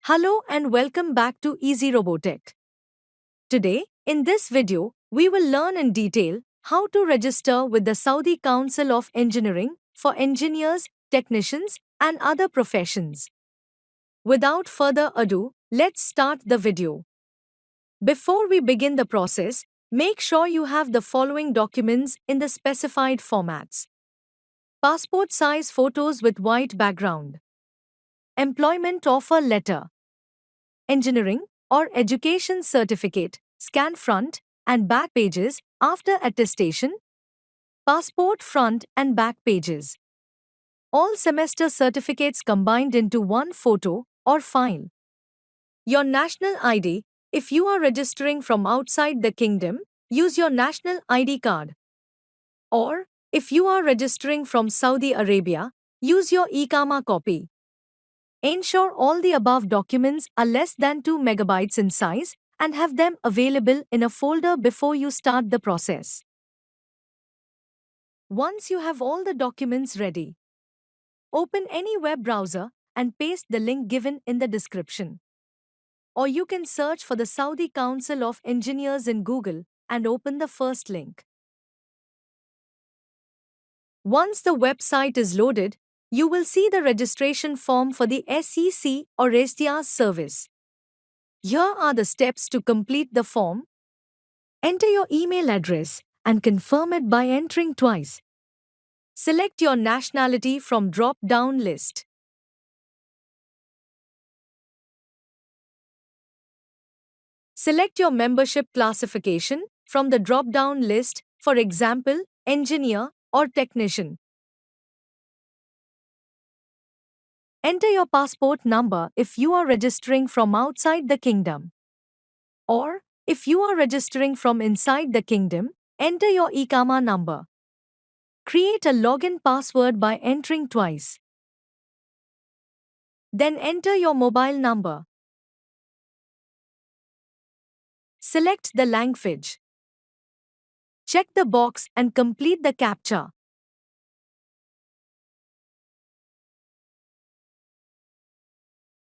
Hello and welcome back to Easy Robotech. Today, in this video, we will learn in detail how to register with the Saudi Council of Engineering for engineers, technicians, and other professions. Without further ado, let's start the video. Before we begin the process, make sure you have the following documents in the specified formats: passport size photos with white background, employment offer letter, engineering or education certificate, scan front and back pages after attestation, passport front and back pages. All semester certificates combined into one photo or file. Your national ID. If you are registering from outside the kingdom, use your national ID card. Or, if you are registering from Saudi Arabia, use your Iqama copy. Ensure all the above documents are less than 2 megabytes in size and have them available in a folder before you start the process. Once you have all the documents ready, open any web browser and paste the link given in the description. Or you can search for the Saudi Council of Engineers in Google and open the first link. Once the website is loaded, you will see the registration form for the SEC or SDR's service. Here are the steps to complete the form. Enter your email address and confirm it by entering twice. Select your nationality from drop-down list. Select your membership classification from the drop-down list, for example, engineer or technician. Enter your passport number if you are registering from outside the kingdom. Or, if you are registering from inside the kingdom, enter your Iqama number. Create a login password by entering twice. Then enter your mobile number. Select the language. Check the box and complete the CAPTCHA.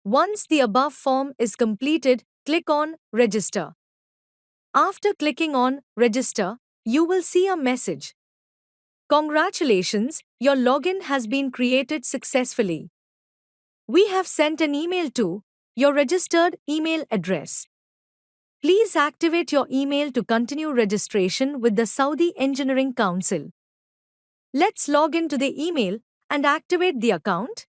Once the above form is completed, click on Register. After clicking on Register, you will see a message. Congratulations, your login has been created successfully. We have sent an email to your registered email address. Please activate your email to continue registration with the Saudi Engineering Council. Let's log into the email and activate the account.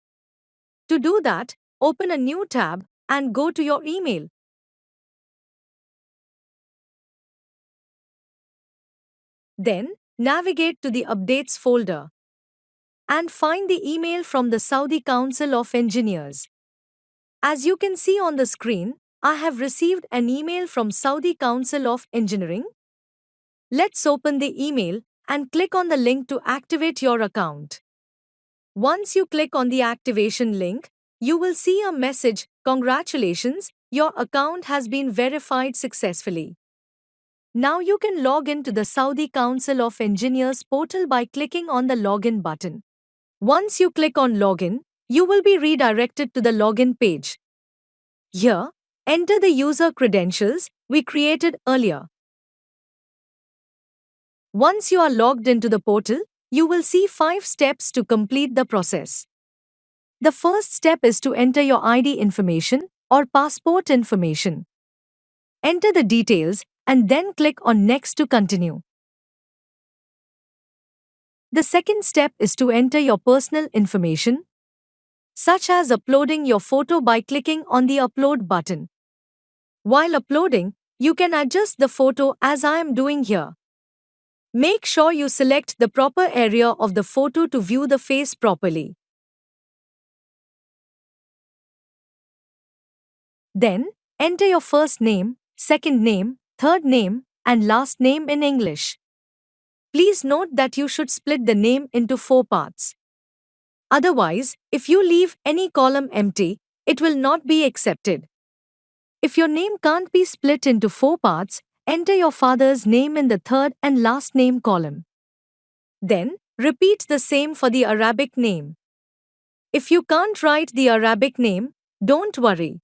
To do that, open a new tab and go to your email. Then, navigate to the Updates folder and find the email from the Saudi Council of Engineers. As you can see on the screen, I have received an email from Saudi Council of Engineering. Let's open the email and click on the link to activate your account. Once you click on the activation link, you will see a message, "Congratulations, your account has been verified successfully." Now you can log in to the Saudi Council of Engineers portal by clicking on the Login button. Once you click on Login, you will be redirected to the login page. Here, enter the user credentials we created earlier. Once you are logged into the portal, you will see 5 steps to complete the process. The first step is to enter your ID information or passport information. Enter the details and then click on Next to continue. The second step is to enter your personal information, such as uploading your photo by clicking on the Upload button. While uploading, you can adjust the photo as I am doing here. Make sure you select the proper area of the photo to view the face properly. Then, enter your first name, second name, third name, and last name in English. Please note that you should split the name into 4 parts. Otherwise, if you leave any column empty, it will not be accepted. If your name can't be split into 4 parts, enter your father's name in the third and last name column. Then, repeat the same for the Arabic name. If you can't write the Arabic name, don't worry.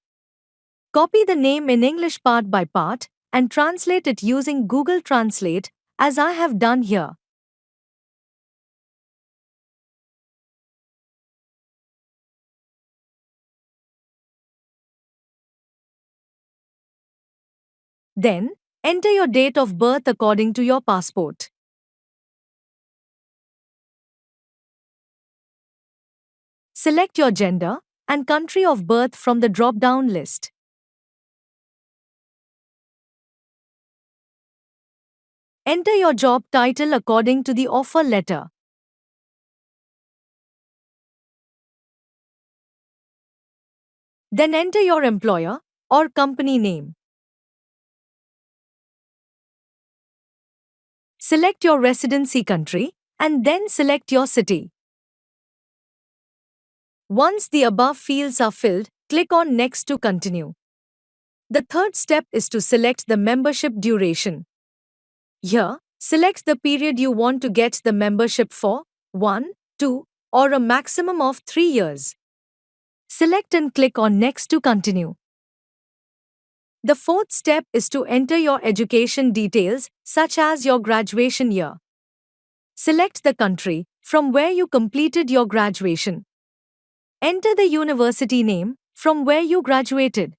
Copy the name in English part by part and translate it using Google Translate, as I have done here. Then, enter your date of birth according to your passport. Select your gender and country of birth from the drop-down list. Enter your job title according to the offer letter. Then enter your employer or company name. Select your residency country and then select your city. Once the above fields are filled, click on Next to continue. The third step is to select the membership duration. Here, select the period you want to get the membership for, 1, 2, or a maximum of 3 years. Select and click on Next to continue. The fourth step is to enter your education details, such as your graduation year. Select the country from where you completed your graduation. Enter the university name from where you graduated.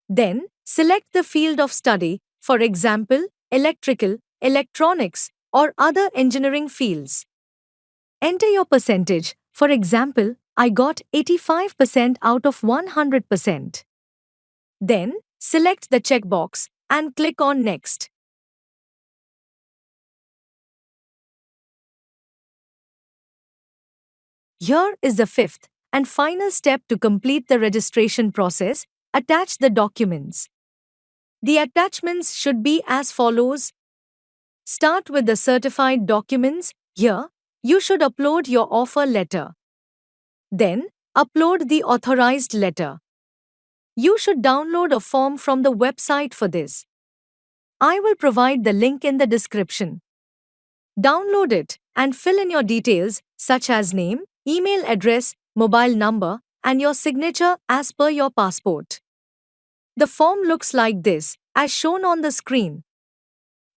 Then, select the field of study, for example, electrical, electronics, or other engineering fields. Enter your percentage, for example, I got 85% out of 100%. Then, select the checkbox and click on Next. Here is the fifth and final step to complete the registration process: attach the documents. The attachments should be as follows. Start with the certified documents. Here, you should upload your offer letter. Then, upload the authorized letter. You should download a form from the website for this. I will provide the link in the description. Download it and fill in your details such as name, email address, mobile number, and your signature as per your passport. The form looks like this, as shown on the screen.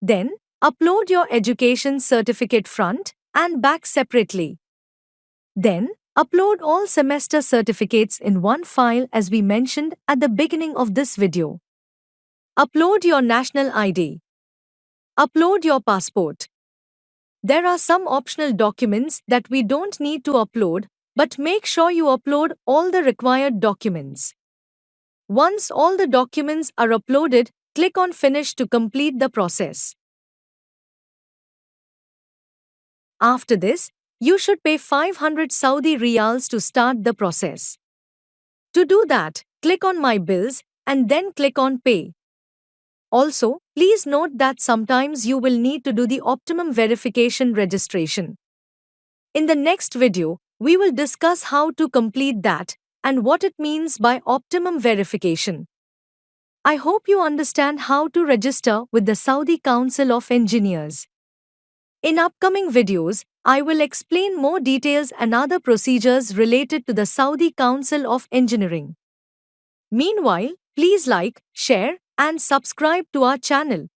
Then, upload your education certificate front and back separately. Then, upload all semester certificates in one file as we mentioned at the beginning of this video. Upload your national ID. Upload your passport. There are some optional documents that we don't need to upload, but make sure you upload all the required documents. Once all the documents are uploaded, click on Finish to complete the process. After this, you should pay 500 Saudi Riyals to start the process. To do that, click on My Bills and then click on Pay. Also, please note that sometimes you will need to do the optimum verification registration. In the next video, we will discuss how to complete that and what it means by optimum verification. I hope you understand how to register with the Saudi Council of Engineers. In upcoming videos, I will explain more details and other procedures related to the Saudi Council of Engineering. Meanwhile, please like, share, and subscribe to our channel.